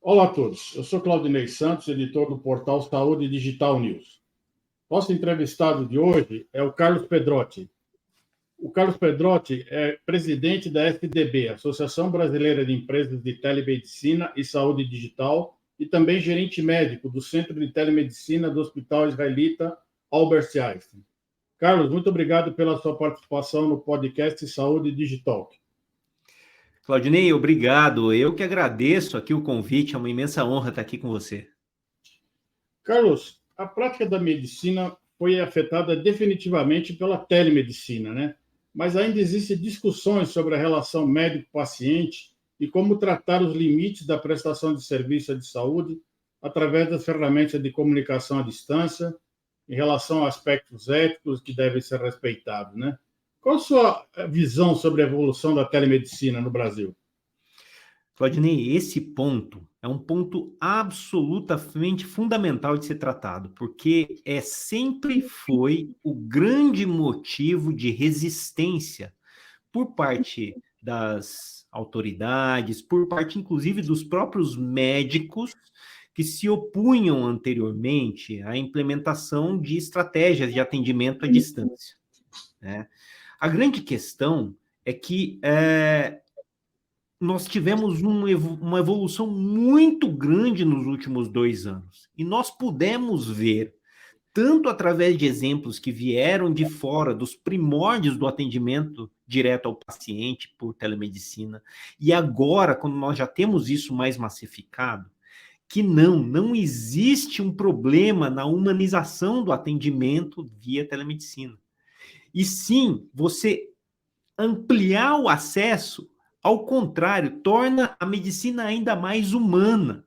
Olá a todos, eu sou Claudinei Santos, editor do portal Saúde Digital News. Nosso entrevistado de hoje é o Carlos Pedrotti. O Carlos Pedrotti é presidente da SDB, Associação Brasileira de Empresas de Telemedicina e Saúde Digital, e também gerente médico do Centro de Telemedicina do Hospital Israelita Albert Einstein. Carlos, muito obrigado pela sua participação no podcast Saúde Digital. Claudinei, obrigado. Eu que agradeço aqui o convite, é uma imensa honra estar aqui com você. Carlos, a prática da medicina foi afetada definitivamente pela telemedicina, né? Mas ainda existem discussões sobre a relação médico-paciente e como tratar os limites da prestação de serviço de saúde através das ferramentas de comunicação à distância, em relação a aspectos éticos que devem ser respeitados, né? Qual a sua visão sobre a evolução da telemedicina no Brasil? Claudinei, esse ponto é um ponto absolutamente fundamental de ser tratado, porque sempre foi o grande motivo de resistência por parte das autoridades, por parte, inclusive, dos próprios médicos que se opunham anteriormente à implementação de estratégias de atendimento à distância, né? A grande questão é que nós tivemos uma evolução muito grande nos últimos 2 anos. E nós pudemos ver, tanto através de exemplos que vieram de fora, dos primórdios do atendimento direto ao paciente por telemedicina, e agora, quando nós já temos isso mais massificado, que não existe um problema na humanização do atendimento via telemedicina. E sim, você ampliar o acesso, ao contrário, torna a medicina ainda mais humana.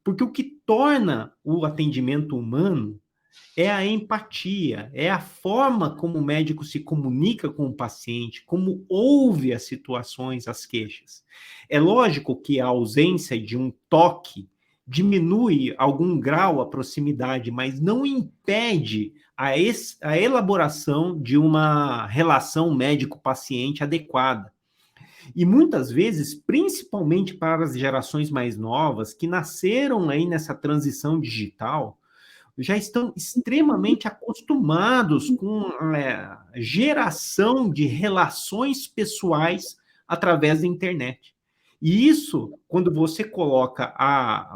Porque o que torna o atendimento humano é a empatia, é a forma como o médico se comunica com o paciente, como ouve as situações, as queixas. É lógico que a ausência de um toque diminui algum grau a proximidade, mas não impede a elaboração de uma relação médico-paciente adequada. E muitas vezes, principalmente para as gerações mais novas, que nasceram aí nessa transição digital, já estão extremamente acostumados com a geração de relações pessoais através da internet. E isso, quando você coloca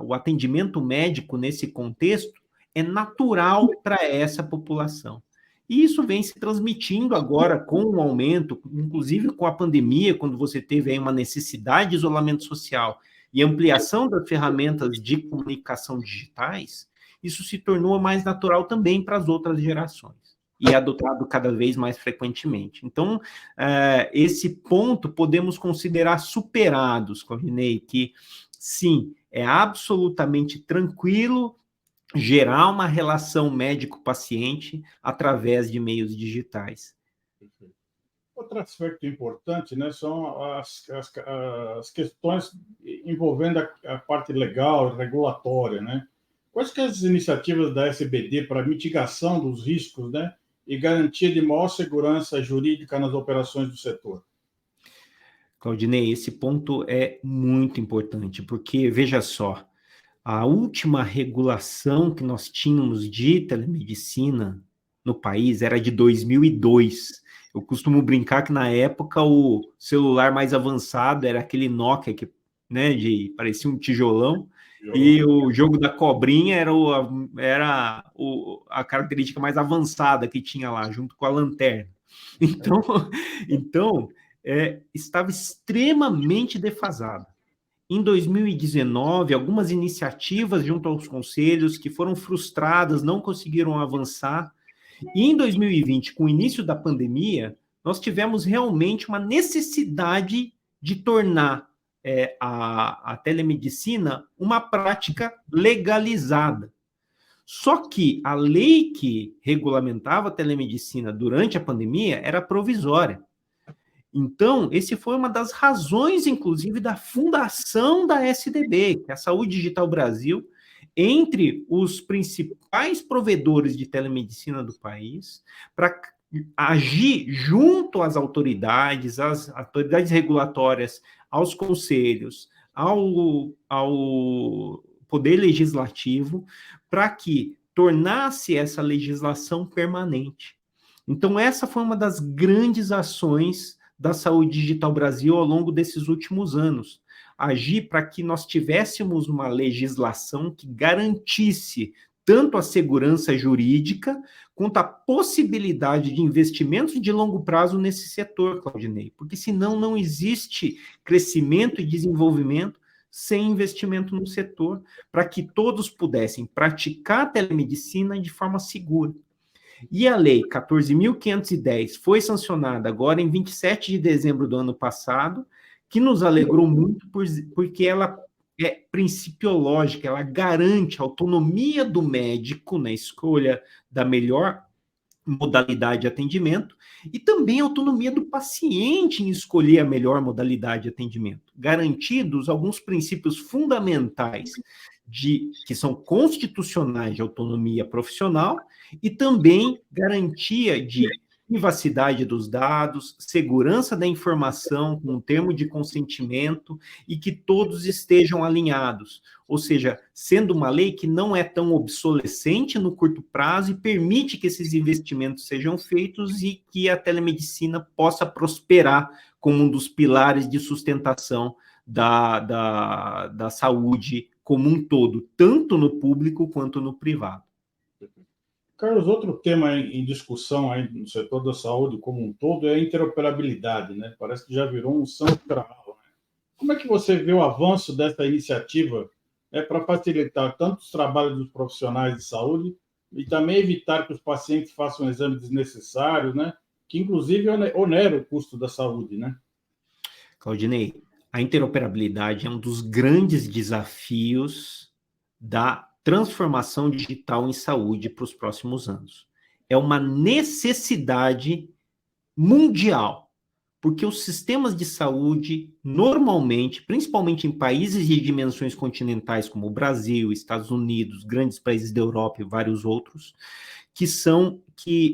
o atendimento médico nesse contexto, é natural para essa população. E isso vem se transmitindo agora com o aumento, inclusive com a pandemia, quando você teve aí uma necessidade de isolamento social e ampliação das ferramentas de comunicação digitais, isso se tornou mais natural também para as outras gerações e é adotado cada vez mais frequentemente. Então, esse ponto podemos considerar superados, Claudinei, que sim, é absolutamente tranquilo gerar uma relação médico-paciente através de meios digitais. Outro aspecto importante, né, são as questões envolvendo a parte legal e regulatória, né? Quais que são as iniciativas da SBD para mitigação dos riscos, né, e garantia de maior segurança jurídica nas operações do setor? Claudinei, esse ponto é muito importante, porque, veja só, a última regulação que nós tínhamos de telemedicina no país era de 2002. Eu costumo brincar que, na época, o celular mais avançado era aquele Nokia, que, né, parecia um tijolão, e o jogo da cobrinha era a característica mais avançada que tinha lá, junto com a lanterna. Então estava extremamente defasado. Em 2019, algumas iniciativas junto aos conselhos que foram frustradas, não conseguiram avançar. E em 2020, com o início da pandemia, nós tivemos realmente uma necessidade de tornar a telemedicina uma prática legalizada. Só que a lei que regulamentava a telemedicina durante a pandemia era provisória. Então, esse foi uma das razões, inclusive, da fundação da SDB, que é a Saúde Digital Brasil, entre os principais provedores de telemedicina do país, para agir junto às autoridades regulatórias, aos conselhos, ao Poder Legislativo para que tornasse essa legislação permanente. Então, essa foi uma das grandes ações da Saúde Digital Brasil ao longo desses últimos anos. Agir para que nós tivéssemos uma legislação que garantisse tanto a segurança jurídica quanto a possibilidade de investimentos de longo prazo nesse setor, Claudinei, porque senão não existe crescimento e desenvolvimento sem investimento no setor, para que todos pudessem praticar a telemedicina de forma segura. E a Lei 14.510 foi sancionada agora em 27 de dezembro do ano passado, que nos alegrou muito, porque ela é principiológica, ela garante a autonomia do médico na escolha da melhor modalidade de atendimento e também a autonomia do paciente em escolher a melhor modalidade de atendimento, garantidos alguns princípios fundamentais que são constitucionais de autonomia profissional e também garantia de privacidade dos dados, segurança da informação com um termo de consentimento e que todos estejam alinhados, ou seja, sendo uma lei que não é tão obsolescente no curto prazo e permite que esses investimentos sejam feitos e que a telemedicina possa prosperar como um dos pilares de sustentação da saúde como um todo, tanto no público quanto no privado. Carlos, outro tema em discussão aí no setor da saúde como um todo é a interoperabilidade, né? Parece que já virou um santo graal, né? Como é que você vê o avanço dessa iniciativa para facilitar tanto os trabalhos dos profissionais de saúde e também evitar que os pacientes façam exames desnecessários, né? Que inclusive onera o custo da saúde, né? Claudinei, a interoperabilidade é um dos grandes desafios da transformação digital em saúde para os próximos anos. É uma necessidade mundial, porque os sistemas de saúde, normalmente, principalmente em países de dimensões continentais como o Brasil, Estados Unidos, grandes países da Europa e vários outros, que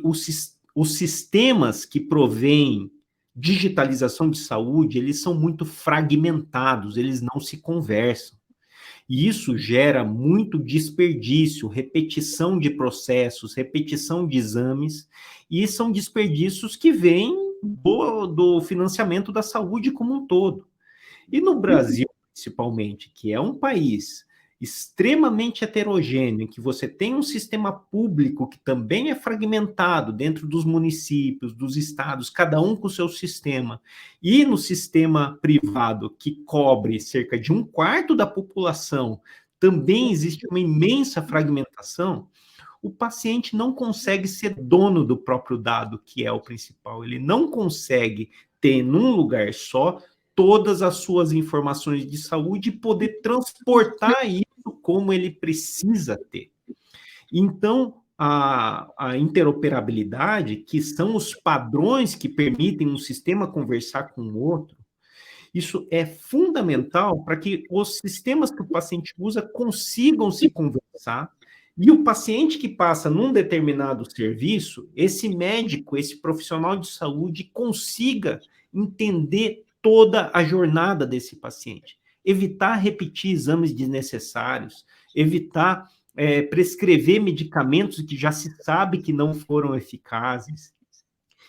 os sistemas que provêm digitalização de saúde, eles são muito fragmentados, eles não se conversam. E isso gera muito desperdício, repetição de processos, repetição de exames, e são desperdícios que vêm do financiamento da saúde como um todo. E no Brasil, principalmente, que é um país extremamente heterogêneo, em que você tem um sistema público que também é fragmentado dentro dos municípios, dos estados, cada um com o seu sistema, e no sistema privado, que cobre cerca de 1/4 da população, também existe uma imensa fragmentação. O paciente não consegue ser dono do próprio dado, que é o principal. Ele não consegue ter, num lugar só, todas as suas informações de saúde e poder transportar isso como ele precisa ter. Então, a interoperabilidade, que são os padrões que permitem um sistema conversar com o outro, isso é fundamental para que os sistemas que o paciente usa consigam se conversar e o paciente que passa num determinado serviço, esse médico, esse profissional de saúde consiga entender toda a jornada desse paciente. Evitar repetir exames desnecessários, evitar prescrever medicamentos que já se sabe que não foram eficazes,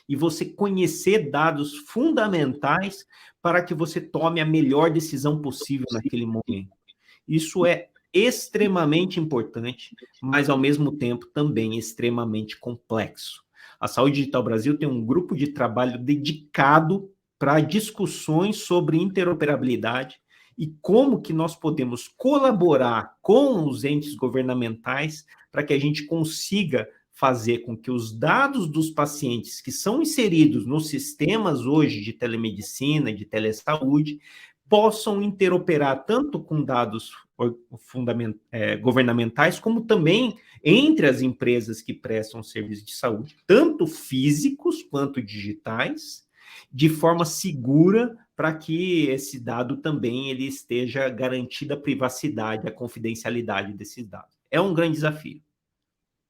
e você conhecer dados fundamentais para que você tome a melhor decisão possível naquele momento. Isso é extremamente importante, mas ao mesmo tempo também extremamente complexo. A Saúde Digital Brasil tem um grupo de trabalho dedicado para discussões sobre interoperabilidade e como que nós podemos colaborar com os entes governamentais para que a gente consiga fazer com que os dados dos pacientes que são inseridos nos sistemas hoje de telemedicina, de telesaúde, possam interoperar tanto com dados governamentais, como também entre as empresas que prestam serviço de saúde, tanto físicos quanto digitais, de forma segura, para que esse dado também ele esteja garantida a privacidade, a confidencialidade desses dados. É um grande desafio.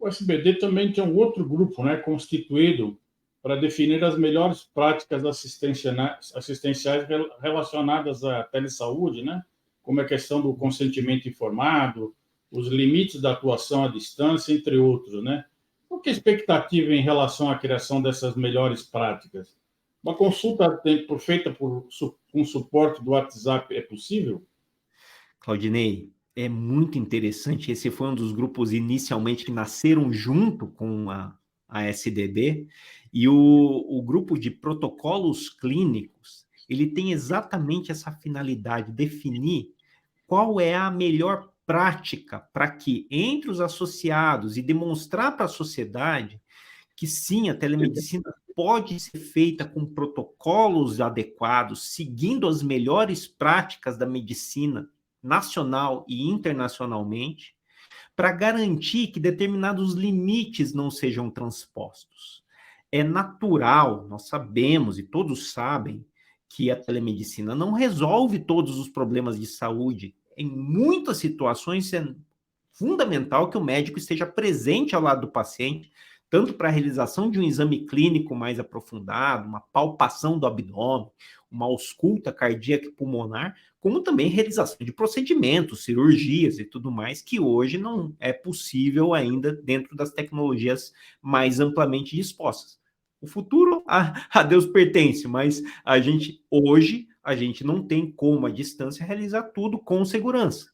O SBD também tem um outro grupo, né, constituído para definir as melhores práticas assistenciais relacionadas à telesaúde, né? como a questão do consentimento informado, os limites da atuação à distância, entre outros, né? Qual que é a expectativa em relação à criação dessas melhores práticas? Uma consulta feita com suporte do WhatsApp é possível? Claudinei, é muito interessante. Esse foi um dos grupos inicialmente que nasceram junto com a SDB, e o grupo de protocolos clínicos, ele tem exatamente essa finalidade, definir qual é a melhor prática para que, entre os associados, e demonstrar para a sociedade que sim, a telemedicina pode ser feita com protocolos adequados, seguindo as melhores práticas da medicina nacional e internacionalmente, para garantir que determinados limites não sejam transpostos. É natural, nós sabemos e todos sabem que a telemedicina não resolve todos os problemas de saúde. Em muitas situações é fundamental que o médico esteja presente ao lado do paciente, tanto para a realização de um exame clínico mais aprofundado, uma palpação do abdômen, uma ausculta cardíaca e pulmonar, como também realização de procedimentos, cirurgias e tudo mais, que hoje não é possível ainda dentro das tecnologias mais amplamente dispostas. O futuro a Deus pertence, mas hoje a gente não tem como à distância realizar tudo com segurança.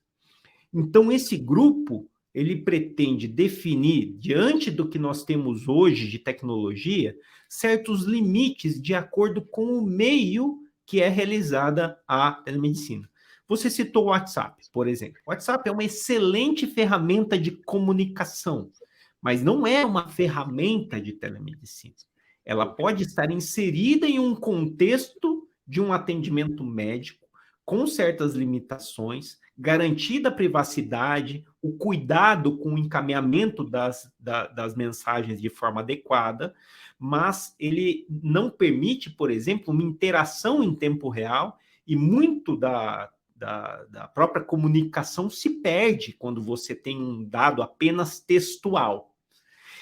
Então, esse grupo, ele pretende definir, diante do que nós temos hoje de tecnologia, certos limites de acordo com o meio que é realizada a telemedicina. Você citou o WhatsApp, por exemplo. O WhatsApp é uma excelente ferramenta de comunicação, mas não é uma ferramenta de telemedicina. Ela pode estar inserida em um contexto de um atendimento médico, com certas limitações, garantida a privacidade, o cuidado com o encaminhamento das mensagens de forma adequada, mas ele não permite, por exemplo, uma interação em tempo real, e muito da própria comunicação se perde quando você tem um dado apenas textual.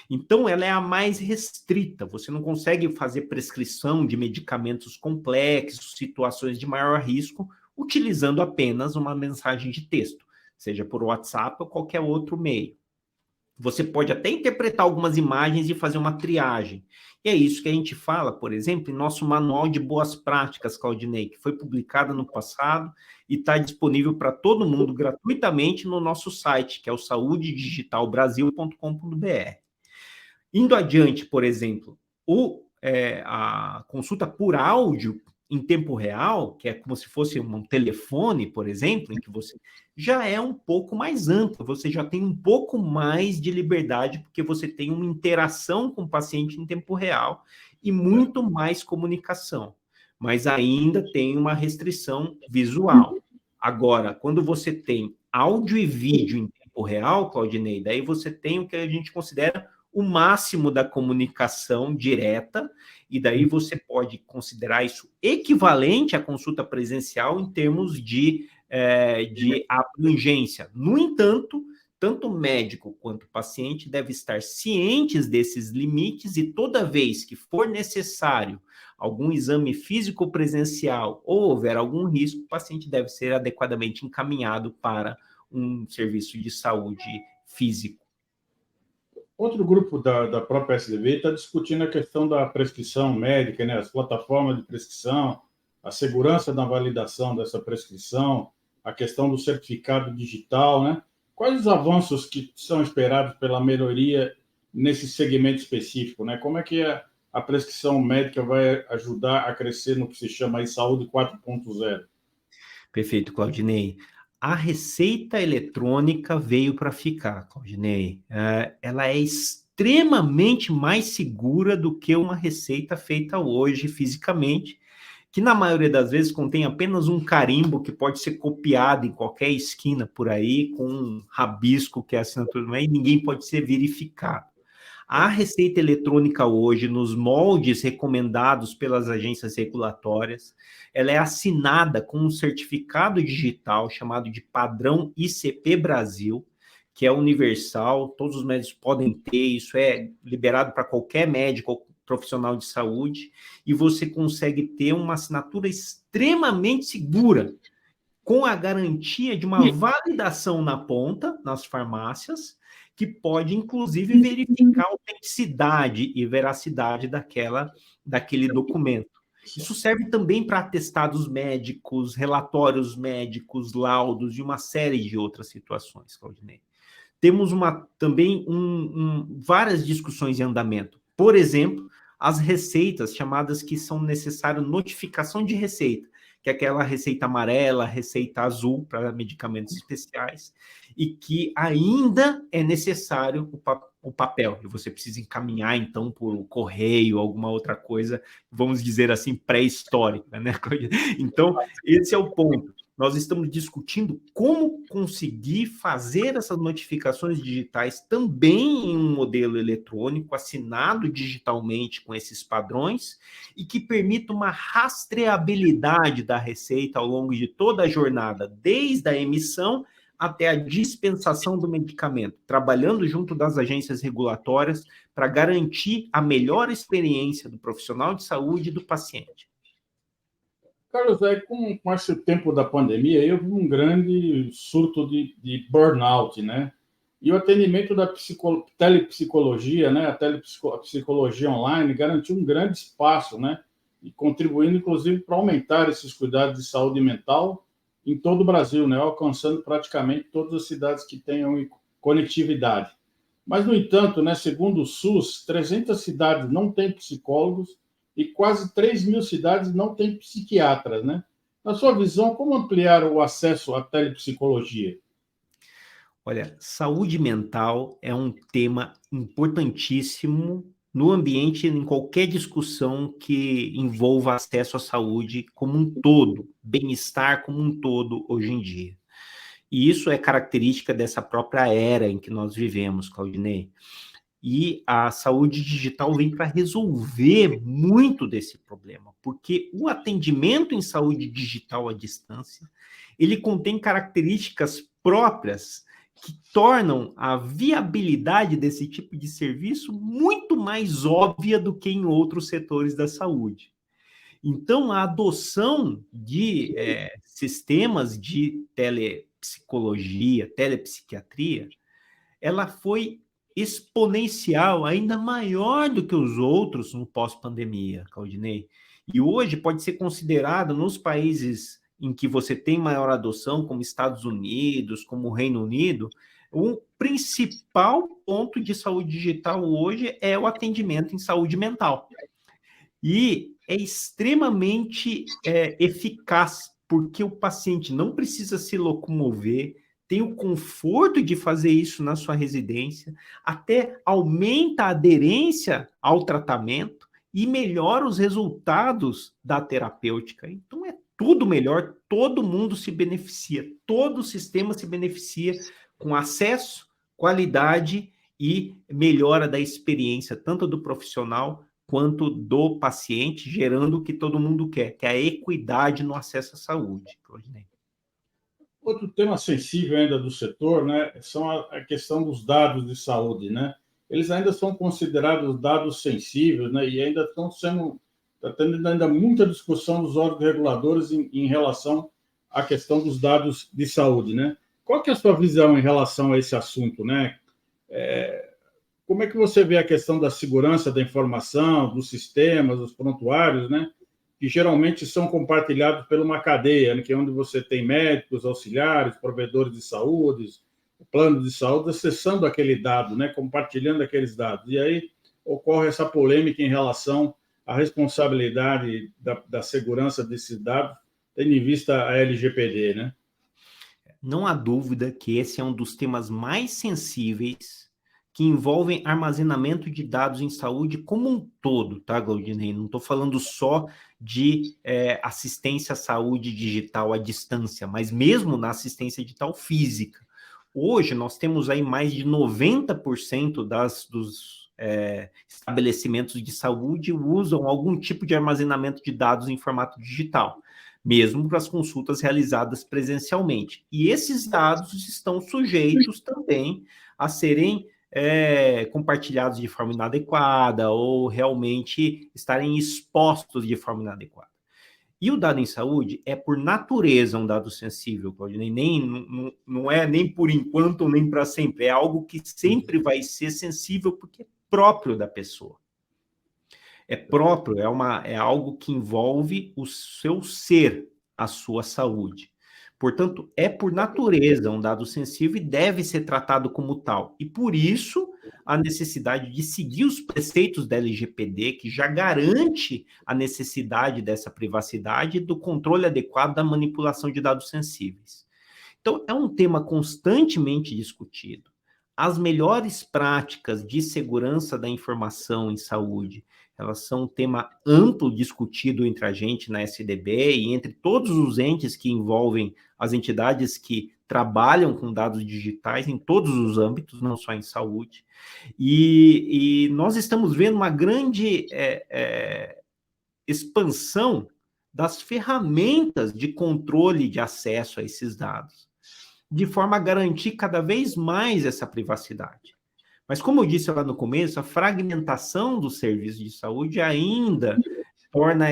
Então, ela é a mais restrita, você não consegue fazer prescrição de medicamentos complexos, situações de maior risco, utilizando apenas uma mensagem de texto, seja por WhatsApp ou qualquer outro meio. Você pode até interpretar algumas imagens e fazer uma triagem. E é isso que a gente fala, por exemplo, em nosso manual de boas práticas, Claudinei, que foi publicado no passado e está disponível para todo mundo gratuitamente no nosso site, que é o saudedigitalbrasil.com.br. Indo adiante, por exemplo, a consulta por áudio em tempo real, que é como se fosse um telefone, por exemplo, em que você já é um pouco mais amplo, você já tem um pouco mais de liberdade, porque você tem uma interação com o paciente em tempo real e muito mais comunicação, mas ainda tem uma restrição visual. Agora, quando você tem áudio e vídeo em tempo real, Claudinei, daí você tem o que a gente considera o máximo da comunicação direta, e daí você pode considerar isso equivalente à consulta presencial em termos de abrangência. No entanto, tanto o médico quanto o paciente devem estar cientes desses limites, e toda vez que for necessário algum exame físico presencial ou houver algum risco, o paciente deve ser adequadamente encaminhado para um serviço de saúde físico. Outro grupo da própria SDV está discutindo a questão da prescrição médica, né? As plataformas de prescrição, a segurança da validação dessa prescrição, a questão do certificado digital, né? Quais os avanços que são esperados pela melhoria nesse segmento específico, né? Como é que a prescrição médica vai ajudar a crescer no que se chama aí saúde 4.0? Perfeito, Claudinei. A receita eletrônica veio para ficar, Claudinei. Ela é extremamente mais segura do que uma receita feita hoje fisicamente, que na maioria das vezes contém apenas um carimbo que pode ser copiado em qualquer esquina por aí, com um rabisco que é a assinatura, e ninguém pode ser verificado. A receita eletrônica hoje, nos moldes recomendados pelas agências regulatórias, ela é assinada com um certificado digital chamado de padrão ICP Brasil, que é universal, todos os médicos podem ter, isso é liberado para qualquer médico ou profissional de saúde, e você consegue ter uma assinatura extremamente segura, com a garantia de uma validação na ponta, nas farmácias, que pode, inclusive, verificar a autenticidade e veracidade daquele documento. Isso serve também para atestados médicos, relatórios médicos, laudos e uma série de outras situações, Claudinei. Temos também várias discussões em andamento. Por exemplo, as receitas chamadas que são necessárias notificação de receita, que é aquela receita amarela, receita azul para medicamentos especiais, e que ainda é necessário o papel, e você precisa encaminhar, então, por correio, alguma outra coisa, vamos dizer assim, pré-histórica, né? Então, esse é o ponto. Nós estamos discutindo como conseguir fazer essas notificações digitais também em um modelo eletrônico, assinado digitalmente com esses padrões, e que permita uma rastreabilidade da receita ao longo de toda a jornada, desde a emissão até a dispensação do medicamento, trabalhando junto das agências regulatórias para garantir a melhor experiência do profissional de saúde e do paciente. Carlos, com esse tempo da pandemia, eu vi um grande surto de burnout, né? E o atendimento da telepsicologia, né? A telepsicologia online garantiu um grande espaço, né? E contribuindo, inclusive, para aumentar esses cuidados de saúde mental em todo o Brasil, né? Alcançando praticamente todas as cidades que tenham conectividade. Mas, no entanto, né, segundo o SUS, 300 cidades não têm psicólogos e quase 3.000 cidades não têm psiquiatras, né? Na sua visão, como ampliar o acesso à telepsicologia? Olha, saúde mental é um tema importantíssimo no ambiente, em qualquer discussão que envolva acesso à saúde como um todo, bem-estar como um todo hoje em dia. E isso é característica dessa própria era em que nós vivemos, Claudinei. E a saúde digital vem para resolver muito desse problema, porque o atendimento em saúde digital à distância, ele contém características próprias que tornam a viabilidade desse tipo de serviço muito mais óbvia do que em outros setores da saúde. Então, a adoção de sistemas de telepsicologia, telepsiquiatria, ela foi exponencial, ainda maior do que os outros no pós-pandemia, Claudinei. E hoje pode ser considerado, nos países em que você tem maior adoção, como Estados Unidos, como o Reino Unido, o principal ponto de saúde digital hoje é o atendimento em saúde mental. E é extremamente eficaz, porque o paciente não precisa se locomover, tem o conforto de fazer isso na sua residência, até aumenta a aderência ao tratamento e melhora os resultados da terapêutica. Então, é tudo melhor, todo mundo se beneficia, todo o sistema se beneficia com acesso, qualidade e melhora da experiência, tanto do profissional quanto do paciente, gerando o que todo mundo quer, que é a equidade no acesso à saúde. Outro tema sensível ainda do setor, né, são a questão dos dados de saúde, né? Eles ainda são considerados dados sensíveis, né, e ainda está tendo ainda muita discussão dos órgãos reguladores em relação à questão dos dados de saúde, né? Qual que é a sua visão em relação a esse assunto, né? Como é que você vê a questão da segurança da informação, dos sistemas, dos prontuários, né? Que geralmente são compartilhados por uma cadeia, né? Que é onde você tem médicos, auxiliares, provedores de saúde, plano de saúde, acessando aquele dado, né? Compartilhando aqueles dados. E aí ocorre essa polêmica em relação à responsabilidade da segurança desses dados, tendo em vista a LGPD, né? Não há dúvida que esse é um dos temas mais sensíveis que envolvem armazenamento de dados em saúde como um todo, tá, Glaudinei? Não estou falando só de assistência à saúde digital à distância, mas mesmo na assistência digital física. Hoje, nós temos aí mais de 90% dos estabelecimentos de saúde usam algum tipo de armazenamento de dados em formato digital, mesmo para as consultas realizadas presencialmente. E esses dados estão sujeitos também a serem compartilhados de forma inadequada ou realmente estarem expostos de forma inadequada. E o dado em saúde é, por natureza, um dado sensível, Claudinei. Não é nem por enquanto, nem para sempre. É algo que sempre vai ser sensível, porque é próprio da pessoa. É próprio, é algo que envolve o seu ser, a sua saúde. Portanto, é por natureza um dado sensível e deve ser tratado como tal. E por isso, a necessidade de seguir os preceitos da LGPD, que já garante a necessidade dessa privacidade e do controle adequado da manipulação de dados sensíveis. Então, é um tema constantemente discutido. As melhores práticas de segurança da informação em saúde, elas são um tema amplo discutido entre a gente na SDB e entre todos os entes que envolvem as entidades que trabalham com dados digitais em todos os âmbitos, não só em saúde. E nós estamos vendo uma grande expansão das ferramentas de controle de acesso a esses dados, de forma a garantir cada vez mais essa privacidade. Mas, como eu disse lá no começo, a fragmentação do serviço de saúde ainda torna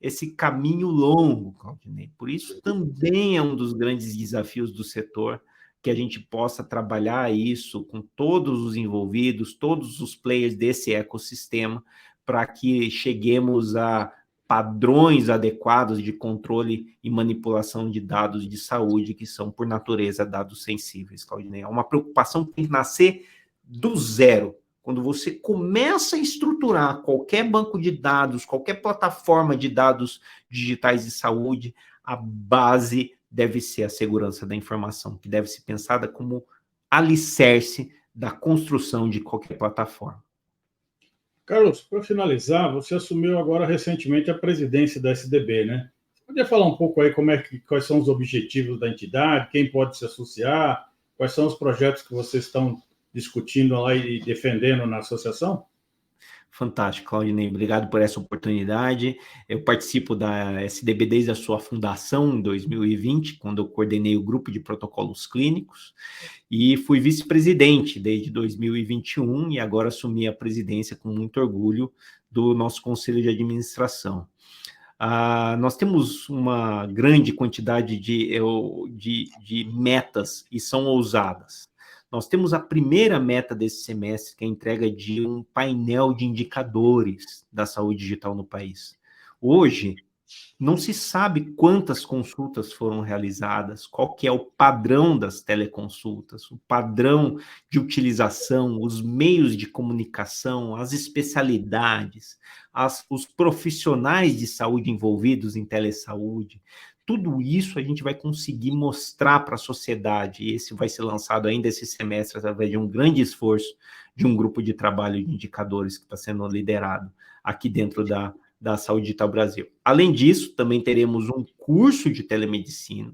esse caminho longo, Claudinei. Por isso, também é um dos grandes desafios do setor, que a gente possa trabalhar isso com todos os envolvidos, todos os players desse ecossistema, para que cheguemos a padrões adequados de controle e manipulação de dados de saúde, que são, por natureza, dados sensíveis, Claudinei. É uma preocupação que tem que nascer do zero. Quando você começa a estruturar qualquer banco de dados, qualquer plataforma de dados digitais de saúde, a base deve ser a segurança da informação, que deve ser pensada como alicerce da construção de qualquer plataforma. Carlos, para finalizar, você assumiu agora recentemente a presidência da SDB, né? Você podia falar um pouco aí quais são os objetivos da entidade, quem pode se associar, quais são os projetos que vocês estão discutindo lá e defendendo na associação? Fantástico, Claudinei. Obrigado por essa oportunidade. Eu participo da SDB desde a sua fundação, em 2020, quando eu coordenei o grupo de protocolos clínicos, e fui vice-presidente desde 2021, e agora assumi a presidência com muito orgulho do nosso conselho de administração. Nós temos uma grande quantidade de metas, e são ousadas. Nós temos a primeira meta desse semestre, que é a entrega de um painel de indicadores da saúde digital no país. Hoje, não se sabe quantas consultas foram realizadas, qual que é o padrão das teleconsultas, o padrão de utilização, os meios de comunicação, as especialidades, os profissionais de saúde envolvidos em telesaúde. Tudo isso a gente vai conseguir mostrar para a sociedade, e esse vai ser lançado ainda esse semestre através de um grande esforço de um grupo de trabalho de indicadores que está sendo liderado aqui dentro da Saúde Digital Brasil. Além disso, também teremos um curso de telemedicina,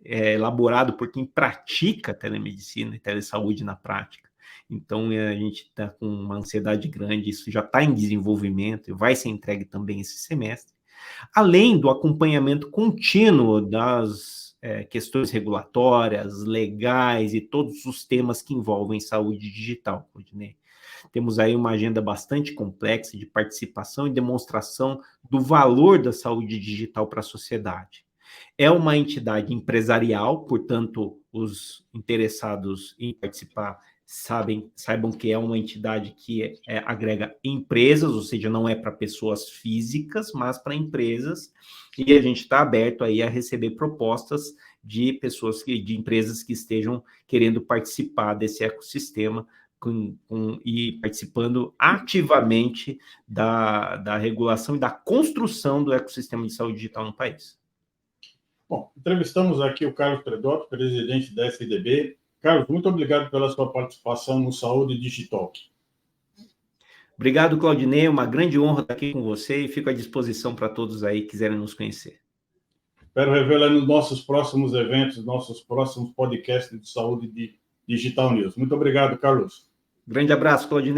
elaborado por quem pratica telemedicina e telesaúde na prática. Então, a gente está com uma ansiedade grande, isso já está em desenvolvimento e vai ser entregue também esse semestre. Além do acompanhamento contínuo das questões regulatórias, legais e todos os temas que envolvem saúde digital, Claudinei. Temos aí uma agenda bastante complexa de participação e demonstração do valor da saúde digital para a sociedade. É uma entidade empresarial, portanto, os interessados em participar saibam que é uma entidade que agrega empresas, ou seja, não é para pessoas físicas, mas para empresas, e a gente está aberto aí a receber propostas de pessoas, de empresas que estejam querendo participar desse ecossistema e participando ativamente da regulação e da construção do ecossistema de saúde digital no país. Bom, entrevistamos aqui o Carlos Predotto, presidente da SDB. Carlos, muito obrigado pela sua participação no Saúde Digital. Obrigado, Claudinei. Uma grande honra estar aqui com você e fico à disposição para todos aí que quiserem nos conhecer. Espero revelar nos nossos próximos eventos, nossos próximos podcasts de Saúde Digital News. Muito obrigado, Carlos. Grande abraço, Claudinei.